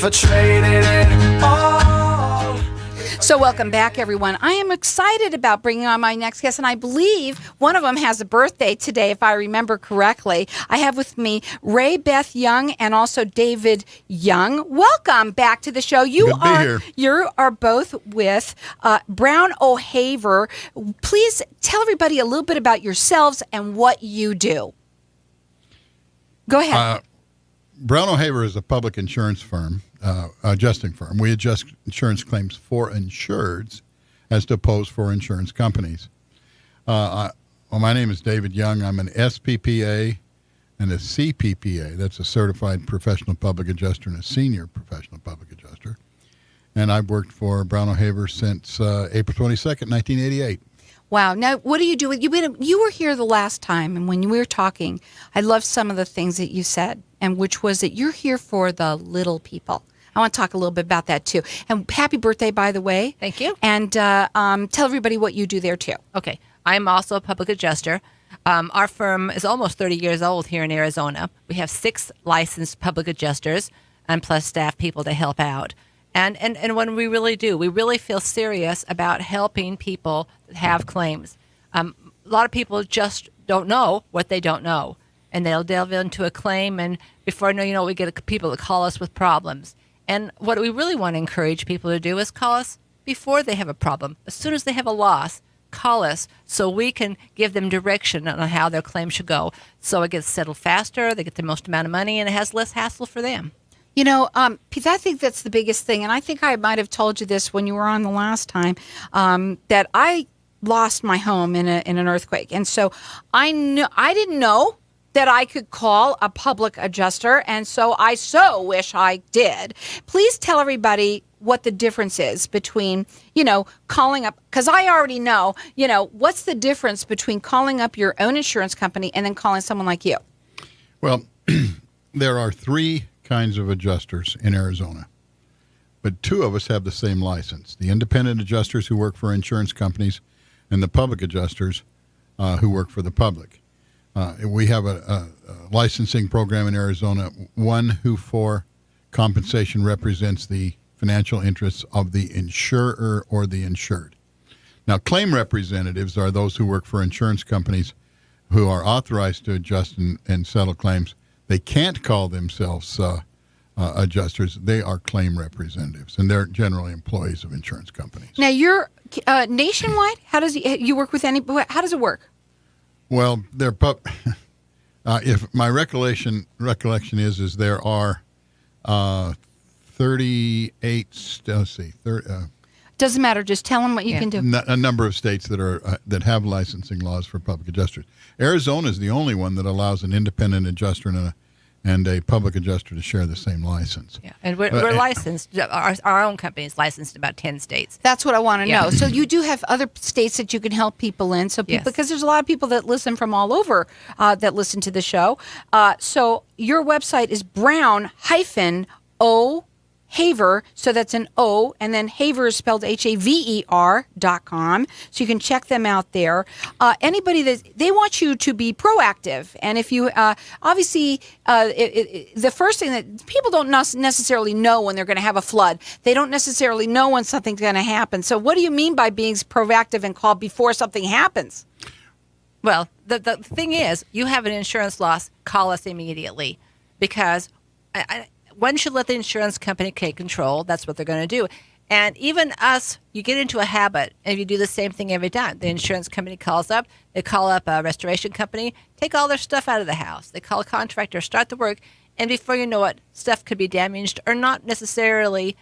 For trading it all. So welcome back, everyone. I am excited about bringing on my next guest, and I believe one of them has a birthday today, if I remember correctly. I have with me Ray Beth Young and also David Young. Welcome back to the show. You are both with Brown O'Haver. Please tell everybody a little bit about yourselves and what you do. Go ahead. Brown O'Haver is a public insurance firm, adjusting firm. We adjust insurance claims for insureds as opposed for insurance companies. My name is David Young. I'm an SPPA and a CPPA. That's a Certified Professional Public Adjuster and a Senior Professional Public Adjuster. And I've worked for Brown O'Haver since April 22nd, 1988. Wow. Now, what do you do? You were here the last time, and when we were talking, I loved some of the things that you said, and which was that you're here for the little people. I want to talk a little bit about that, too. And happy birthday, by the way. Thank you. And tell everybody what you do there, too. Okay. I'm also a public adjuster. Our firm is almost 30 years old here in Arizona. We have 6 licensed public adjusters and plus staff people to help out. And when we really do, we really feel serious about helping people that have claims. A lot of people just don't know what they don't know, and they'll delve into a claim, and before you know, we get people that call us with problems. And what we really want to encourage people to do is call us before they have a problem. As soon as they have a loss, call us so we can give them direction on how their claim should go, so it gets settled faster, they get the most amount of money, and it has less hassle for them. You know, I think that's the biggest thing, and I think I might have told you this when you were on the last time, that I lost my home in an earthquake, and so I didn't know that I could call a public adjuster, and so I so wish I did. Please tell everybody what the difference is between, calling up, because I already know, what's the difference between calling up your own insurance company and then calling someone like you? Well, there are 3 kinds of adjusters in Arizona, but 2 of us have the same license: the independent adjusters who work for insurance companies and the public adjusters who work for the public. We have a licensing program in Arizona, one who for compensation represents the financial interests of the insurer or the insured. Now, claim representatives are those who work for insurance companies who are authorized to adjust and settle claims. They can't call themselves adjusters. They are claim representatives, and they're generally employees of insurance companies. Now, you're nationwide? How does you work with any? How does it work? Well, they're if my recollection is there are 38. Let's see. Doesn't matter. Just tell them what you can do. A number of states that have licensing laws for public adjusters. Arizona is the only one that allows an independent adjuster and a public adjuster to share the same license. Yeah, and we're licensed. Our own company is licensed in about 10 states. That's what I want to know. So you do have other states that you can help people in. So people, because there's a lot of people that listen from all over that listen to the show. So your website is Brown-O-Haver, so that's an O, and then Haver is spelled HAVER.com. So you can check them out there. Anybody they want you to be proactive, and if you obviously the first thing that people don't necessarily know when they're going to have a flood, they don't necessarily know when something's going to happen. So what do you mean by being proactive and call before something happens? Well, the thing is, you have an insurance loss, call us immediately, because one should let the insurance company take control. That's what they're going to do. And even us, you get into a habit, and you do the same thing every time. The insurance company calls up. They call up a restoration company, take all their stuff out of the house. They call a contractor, start the work, and before you know it, stuff could be damaged or not necessarily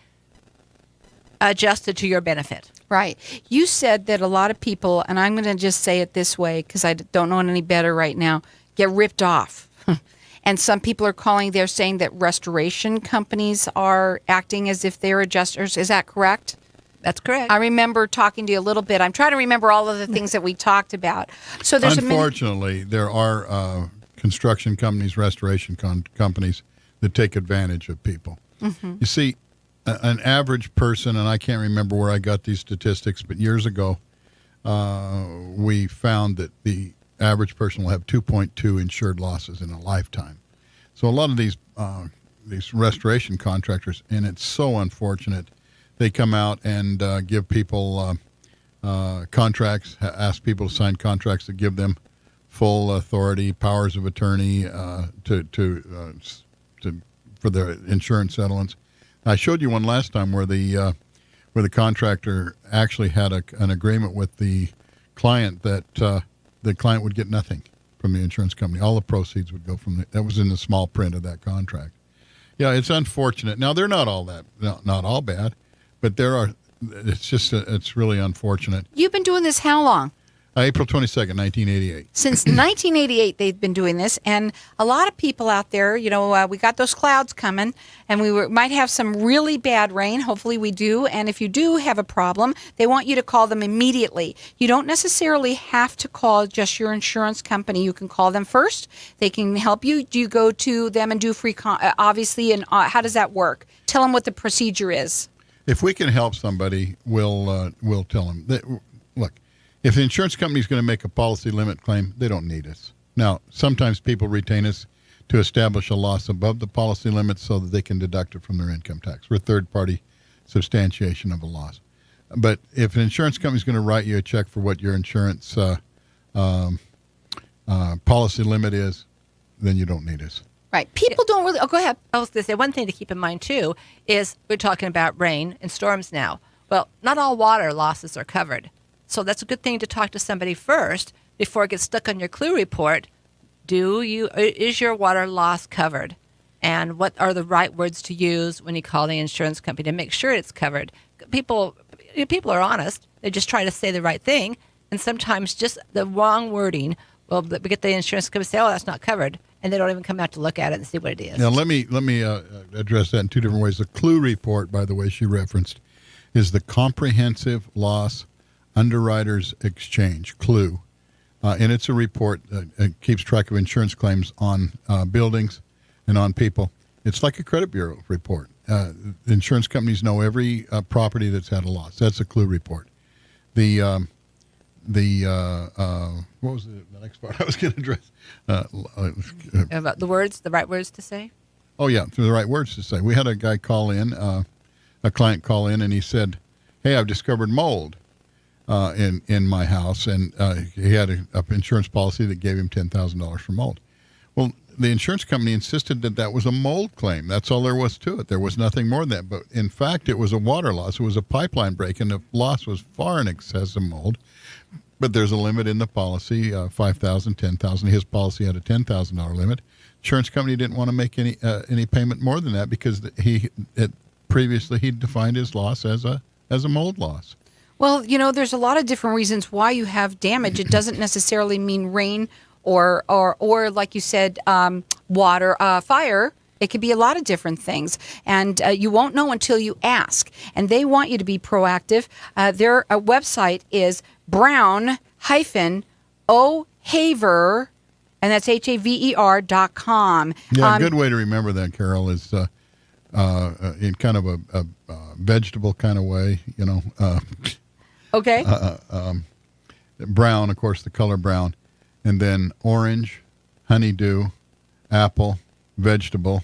adjusted to your benefit. Right. You said that a lot of people, and I'm going to just say it this way because I don't know it any better right now, get ripped off. And some people are calling, they're saying that restoration companies are acting as if they're adjusters. Is that correct? That's correct. I remember talking to you a little bit. I'm trying to remember all of the things that we talked about. So there's Unfortunately, there are construction companies, restoration companies that take advantage of people. Mm-hmm. You see, an average person, and I can't remember where I got these statistics, but years ago, we found that the average person will have 2.2 insured losses in a lifetime. So a lot of these these restoration contractors, and it's so unfortunate. They come out and give people contracts, ask people to sign contracts that give them full authority, powers of attorney for their insurance settlements. I showed you one last time where the contractor actually had an agreement with the client that the client would get nothing from the insurance company. All the proceeds would go from that was in the small print of that contract. Yeah, it's unfortunate. Now they're not all bad, but there are. It's really unfortunate. You've been doing this how long? April 22nd, 1988. Since 1988, they've been doing this, and a lot of people out there, we got those clouds coming, and might have some really bad rain. Hopefully we do, and if you do have a problem, they want you to call them immediately. You don't necessarily have to call just your insurance company. You can call them first. They can help you. Do you go to them and do free, obviously, and how does that work? Tell them what the procedure is. If we can help somebody, we'll tell them. Look, if the insurance company is going to make a policy limit claim, they don't need us. Now, sometimes people retain us to establish a loss above the policy limit so that they can deduct it from their income tax. We're third-party substantiation of a loss. But if an insurance company is going to write you a check for what your insurance policy limit is, then you don't need us. Right. People don't really... Oh, go ahead. I was going to say one thing to keep in mind, too, is we're talking about rain and storms now. Well, not all water losses are covered. So that's a good thing to talk to somebody first before it gets stuck on your clue report. Is your water loss covered? And what are the right words to use when you call the insurance company to make sure it's covered? People are honest. They just try to say the right thing. And sometimes just the wrong wording will get the insurance company to say, oh, that's not covered. And they don't even come out to look at it and see what it is. Now, let me address that in two different ways. The clue report, by the way, she referenced, is the Comprehensive Loss Underwriters Exchange, CLUE. And it's a report that keeps track of insurance claims on buildings and on people. It's like a credit bureau report. Insurance companies know every property that's had a loss. That's a CLUE report. What was the next part I was going to address? About the right words to say? Oh, yeah, the right words to say. We had a guy call in, a client call in, and he said, hey, I've discovered mold in my house, and he had an insurance policy that gave him $10,000 for mold. Well, the insurance company insisted that was a mold claim. That's all there was to it. There was nothing more than that. But in fact, it was a water loss. It was a pipeline break, and the loss was far in excess of mold. But there's a limit in the policy, $5,000, $10,000. His policy had a $10,000 limit. Insurance company didn't want to make any payment more than that because previously he defined his loss as a mold loss. Well, there's a lot of different reasons why you have damage. It doesn't necessarily mean rain or like you said, water, fire. It could be a lot of different things, and you won't know until you ask. And they want you to be proactive. Their website is brown-o'haver, and that's HAVER.com. Yeah, a good way to remember that, Carol, is in kind of a vegetable kind of way, Okay. Brown, of course, the color brown, and then orange, honeydew, apple, vegetable,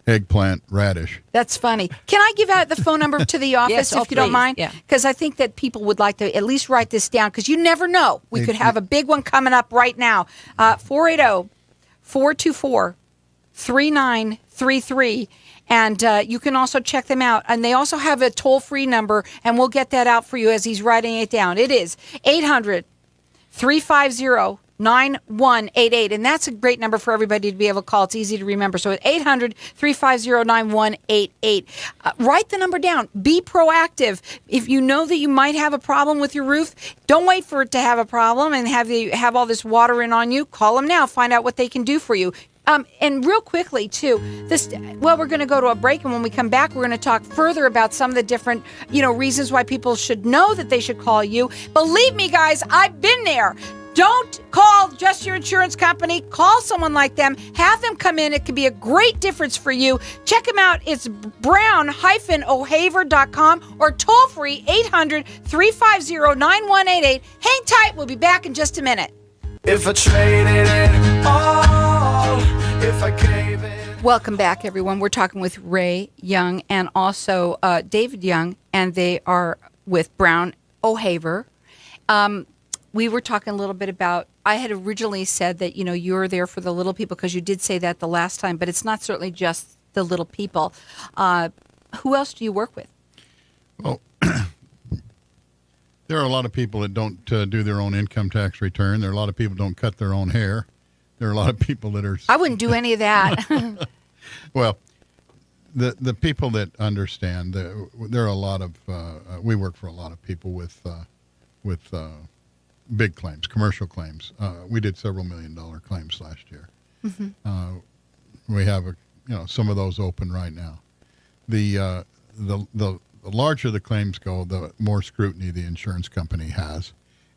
eggplant, radish. That's funny. Can I give out the phone number to the office Yes, if you don't please. mind? Yeah. Because I think that people would like to at least write this down because you never know. We could have a big one coming up right now. 480-424-3933. And you can also check them out. And they also have a toll-free number, and we'll get that out for you as he's writing it down. It is 800-350-9188. And that's a great number for everybody to be able to call. It's easy to remember. So it's 800-350-9188. Write the number down. Be proactive. If you know that you might have a problem with your roof, don't wait for it to have a problem and have all this water in on you. Call them now. Find out what they can do for you. And real quickly, too, we're going to go to a break, and when we come back, we're going to talk further about some of the different, reasons why people should know that they should call you. Believe me, guys, I've been there. Don't call just your insurance company. Call someone like them. Have them come in. It can be a great difference for you. Check them out. It's brown-o'haver.com or toll free 800-350-9188. Hang tight. We'll be back in just a minute. If I traded it all, if I gave it Welcome back, everyone. We're talking with Ray Young and also David Young, and they are with Brown O'Haver. We were talking a little bit about, I had originally said that, you're there for the little people, because you did say that the last time, but it's not certainly just the little people. Who else do you work with? Well, there are a lot of people that don't do their own income tax return. There are a lot of people who don't cut their own hair. There are a lot of people that are... I wouldn't do any of that. Well, the people that understand, there are a lot of... we work for a lot of people with big claims, commercial claims. We did several $1 million claims last year. We have some of those open right now. The larger the claims go, the more scrutiny the insurance company has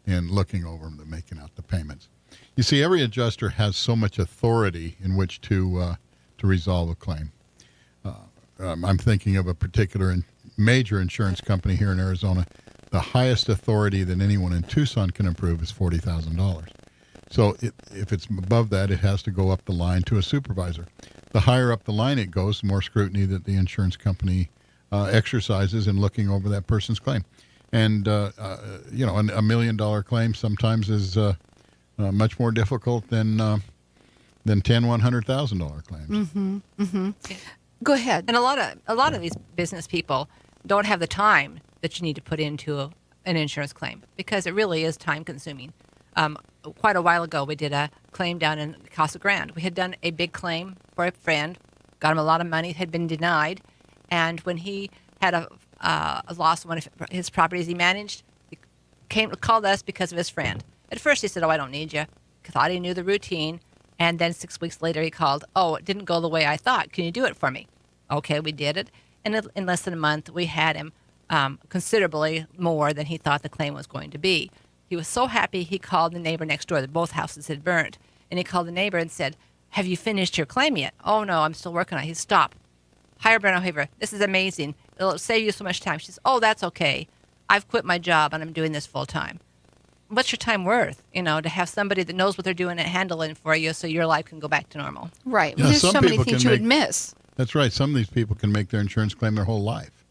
in looking over them and making out the payments. You see, every adjuster has so much authority in which to resolve a claim. I'm thinking of a particular major insurance company here in Arizona. The highest authority that anyone in Tucson can approve is $40,000. So if it's above that, it has to go up the line to a supervisor. The higher up the line it goes, the more scrutiny that the insurance company exercises in looking over that person's claim. And, a $1 million claim sometimes is much more difficult than $100,000 claims. Go ahead. And a lot of these business people don't have the time that you need to put into an insurance claim, because it really is time consuming. Quite a while ago, we did a claim down in Casa Grande. We had done a big claim for a friend, got him a lot of money, had been denied, and when he had a loss of one of his properties he managed, he called us because of his friend. At first he said, "Oh, I don't need you." Thought he knew the routine, and then 6 weeks later he called, "Oh, it didn't go the way I thought. Can you do it for me?" Okay, we did it, and in less than a month we had him considerably more than he thought the claim was going to be. He was so happy he called the neighbor next door that both houses had burned, and he called the neighbor and said, "Have you finished your claim yet?" "Oh no, I'm still working on it." He said, "Stop. Hire Brown O'Haver. This is amazing. It'll save you so much time." She says, "Oh, that's okay. I've quit my job and I'm doing this full time." What's your time worth, to have somebody that knows what they're doing and handling for you so your life can go back to normal? Right. Yeah, There's some so many people things can you would make- miss. That's right. Some of these people can make their insurance claim their whole life.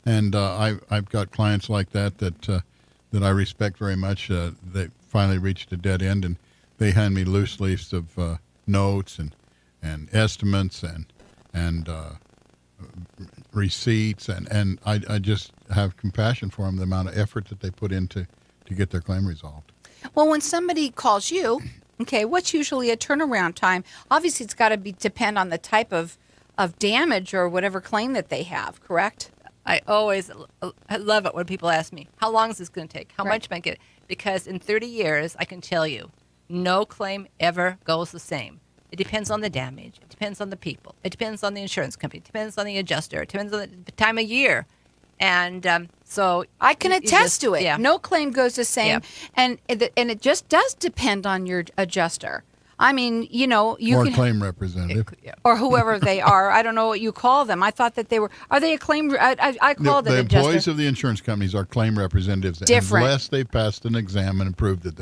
And I've got clients like that I respect very much. They finally reached a dead end, and they hand me loose leaves of notes and estimates and receipts, and I just have compassion for them, the amount of effort that they put into to get their claim resolved. Well, when somebody calls you, okay, what's usually a turnaround time? Obviously, it's got to depend on the type of damage or whatever claim that they have, correct? I love it when people ask me, how long is this going to take? How much am I get? Because in 30 years, I can tell you, no claim ever goes the same. It depends on the damage. It depends on the people. It depends on the insurance company. It depends on the adjuster. It depends on the time of year. And so I can you attest just- to it. Yeah. No claim goes the same, Yeah. and it just does depend on your adjuster. I mean, you Or can, claim representative. Yeah. or whoever they are. I don't know what you call them. I thought that they were. Are they a claim? I called The it employees adjuster. of the insurance companies are claim representatives Different. unless they passed an exam and proved that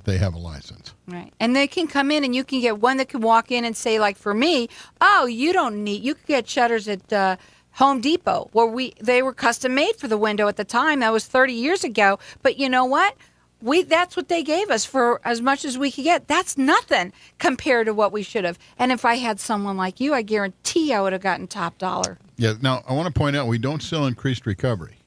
they have a license. Right. And they can come in and you can get one that can walk in and say, like for me, "Oh, you don't need, you can get shutters at Home Depot," where they were custom made for the window at the time. That was 30 years ago. But you know what? That's what they gave us for as much as we could get. That's nothing compared to what we should have. And if I had someone like you, I guarantee I would have gotten top dollar. Yeah. Now, I want to point out we don't sell increased recovery.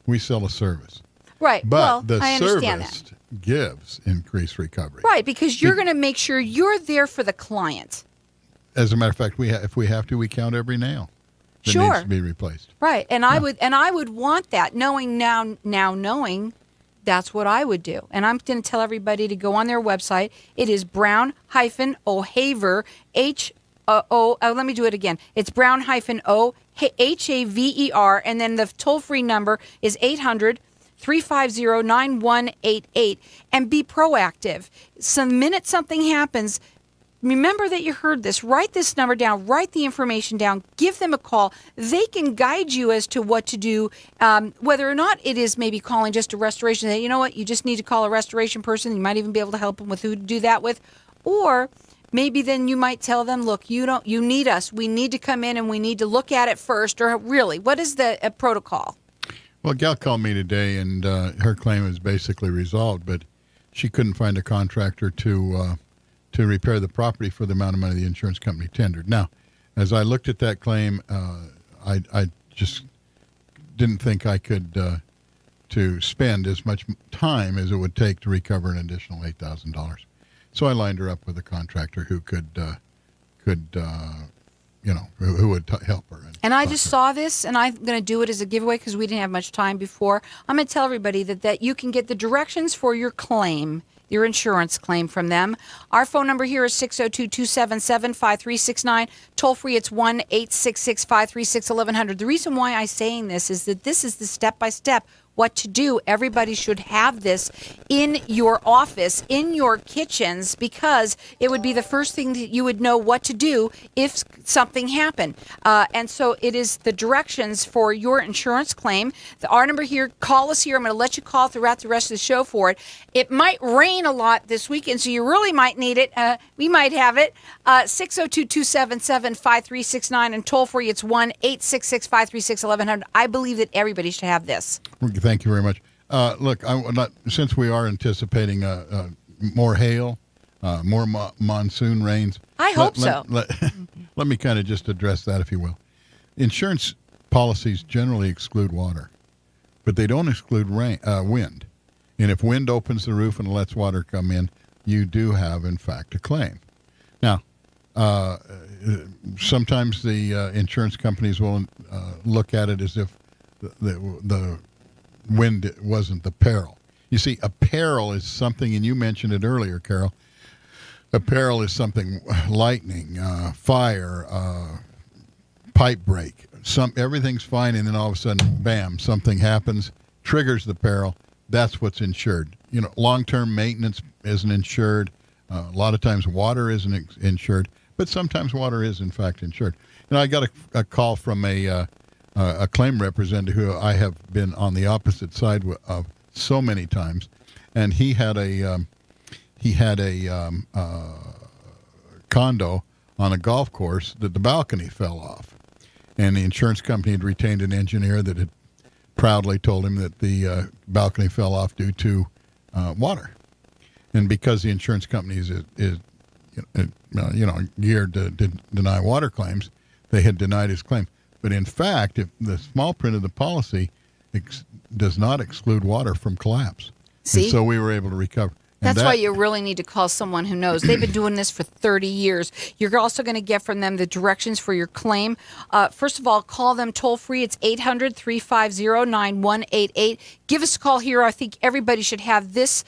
We sell a service. Right. But well, the I understand service that. gives increased recovery. Right, because you're going to make sure you're there for the client. As a matter of fact, if we have to, we count every nail that Sure. needs to be replaced. Right, and I would want that, knowing knowing that's what I would do. And I'm going to tell everybody to go on their website. It is Brown-O'Haver, let me do it again. It's Brown-Haver, and then the toll-free number is 800-350-9188. And be proactive. So the minute something happens, remember that you heard this. Write this number down. Write the information down. Give them a call. They can guide you as to what to do, whether or not it is maybe calling just a restoration. You know what? You just need to call a restoration person. You might even be able to help them with who to do that with. Or maybe then you might tell them, look, you need us. We need to come in and we need to look at it first. Or really, what is the protocol? Well, gal called me today, and her claim is basically resolved, but she couldn't find a contractor to repair the property for the amount of money the insurance company tendered. Now, as I looked at that claim, I just didn't think I could to spend as much time as it would take to recover an additional $8,000. So I lined her up with a contractor who could who would help her. And I just saw this, and I'm going to do it as a giveaway because we didn't have much time before. I'm going to tell everybody that you can get the directions for your claim, your insurance claim from them. Our phone number here is 602-277-5369. Toll free, it's 1-866-536-1100. The reason why I'm saying this is that this is the step-by-step what to do. Everybody should have this in your office, in your kitchens, because it would be the first thing that you would know what to do if something happened. And so it is the directions for your insurance claim. Our number here, call us here. I'm going to let you call throughout the rest of the show for it. It might rain a lot this weekend, so you really might need it. We might have it. 602-277-5369, and toll free, it's 1-866-536-1100. I believe that everybody should have this. Thank you very much. Look, since we are anticipating more hail, more monsoon rains. I hope so. Let me kind of just address that, if you will. Insurance policies generally exclude water, but they don't exclude wind. And if wind opens the roof and lets water come in, you do have, in fact, a claim. Now, sometimes the insurance companies will look at it as if the wind wasn't the peril. You see, a peril is something, and you mentioned it earlier, Carol. A peril is something, lightning, fire, pipe break. Everything's fine, and then all of a sudden, bam, something happens, triggers the peril. That's what's insured. Long-term maintenance isn't insured. A lot of times water isn't insured, but sometimes water is, in fact, insured. I got a call from a claim representative who I have been on the opposite side of so many times, and he had a condo on a golf course that the balcony fell off, and the insurance company had retained an engineer that had proudly told him that the balcony fell off due to water, and because the insurance company is geared to deny water claims, they had denied his claim. But in fact, if the small print of the policy does not exclude water from collapse. See? And so we were able to recover. And That's why you really need to call someone who knows. They've been doing this for 30 years. You're also going to get from them the directions for your claim. First of all, call them toll free. It's 800-350-9188. Give us a call here. I think everybody should have this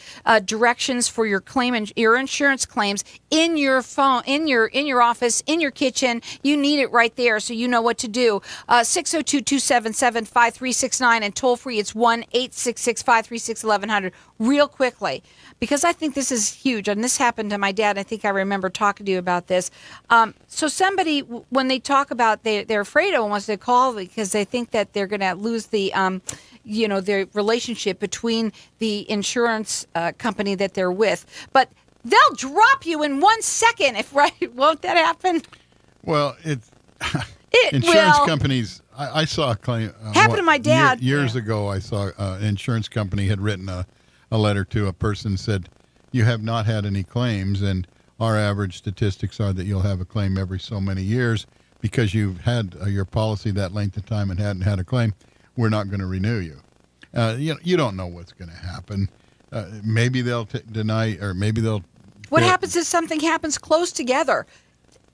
directions for your claim and your insurance claims in your phone, in your office, in your kitchen. You need it right there, so you know what to do. 602-277-5369, and toll free. It's 1-866-536-1100. Real quickly, because I think this is huge, and this happened to my dad. I think I remember talking to you about this. So somebody, when they talk about they're afraid of almost to call because they think that they're going to lose the, their relationship between the insurance company that they're with. But they'll drop you in 1 second, won't that happen? Well, insurance companies. I saw a claim. Happened to my dad. Years ago, I saw an insurance company had written a letter to a person, said, you have not had any claims, and our average statistics are that you'll have a claim every so many years because you've had your policy that length of time and hadn't had a claim. We're not going to renew you. You don't know what's going to happen. Maybe they'll deny, or maybe they'll. What happens if something happens close together?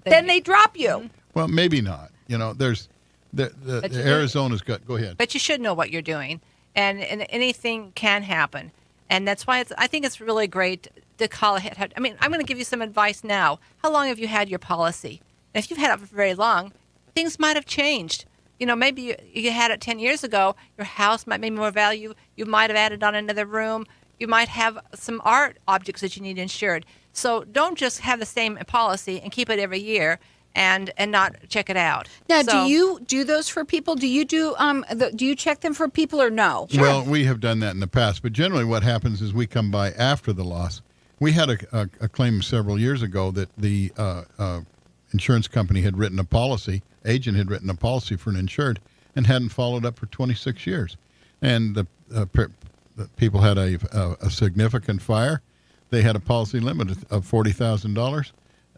Then they drop you. Well, maybe not. There's Arizona's got. Go ahead. But you should know what you're doing, and anything can happen. And that's why I think it's really great to call ahead. I mean, I'm going to give you some advice now. How long have you had your policy? And if you've had it for very long, things might have changed. Maybe you had it 10 years ago. Your house might be more value. You might have added on another room. You might have some art objects that you need insured. So don't just have the same policy and keep it every year and not check it out. Now, do you do those for people? Do you do you check them for people or no? Well, we have done that in the past, but generally what happens is we come by after the loss We had a claim several years ago that the insurance company had written a policy, agent had written a policy for an insured and hadn't followed up for 26 years. And the people had a significant fire. They had a policy limit of $40,000.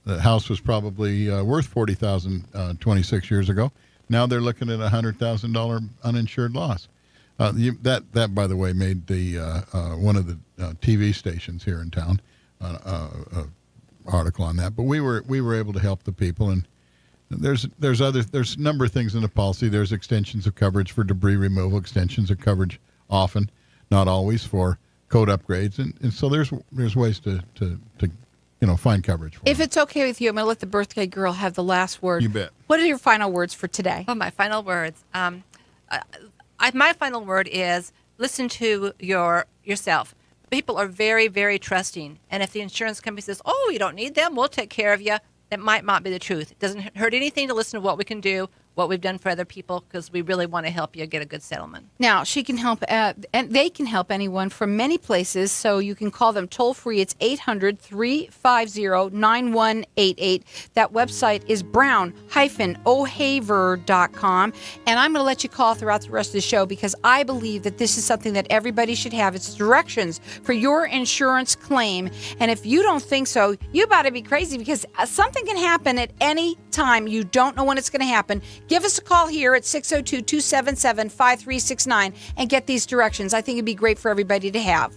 The house was probably worth $40,000 26 years ago. Now they're looking at a $100,000 uninsured loss. That, by the way, made the one of the TV stations here in town article on that. But we were able to help the people, and there's a number of things in the policy. There's extensions of coverage for debris removal, extensions of coverage often, not always, for code upgrades, and so there's ways to find coverage for If them. it's okay with you, I'm going to let the birthday girl have the last word. You bet. What are your final words for today? Oh, my final words. My final word is listen to yourself. People are very, very trusting. And if the insurance company says, oh, you don't need them, we'll take care of you, that might not be the truth. It doesn't hurt anything to listen to what we can do, what we've done for other people, because we really want to help you get a good settlement. Now, she can help, and they can help anyone from many places, so you can call them toll-free. It's 800-350-9188. That website is brown-ohaver.com, and I'm going to let you call throughout the rest of the show because I believe that this is something that everybody should have. It's directions for your insurance claim, and if you don't think so, you better be crazy because something can happen at any time. You don't know when it's going to happen. Give us a call here at 602-277-5369 and get these directions. I think it'd be great for everybody to have.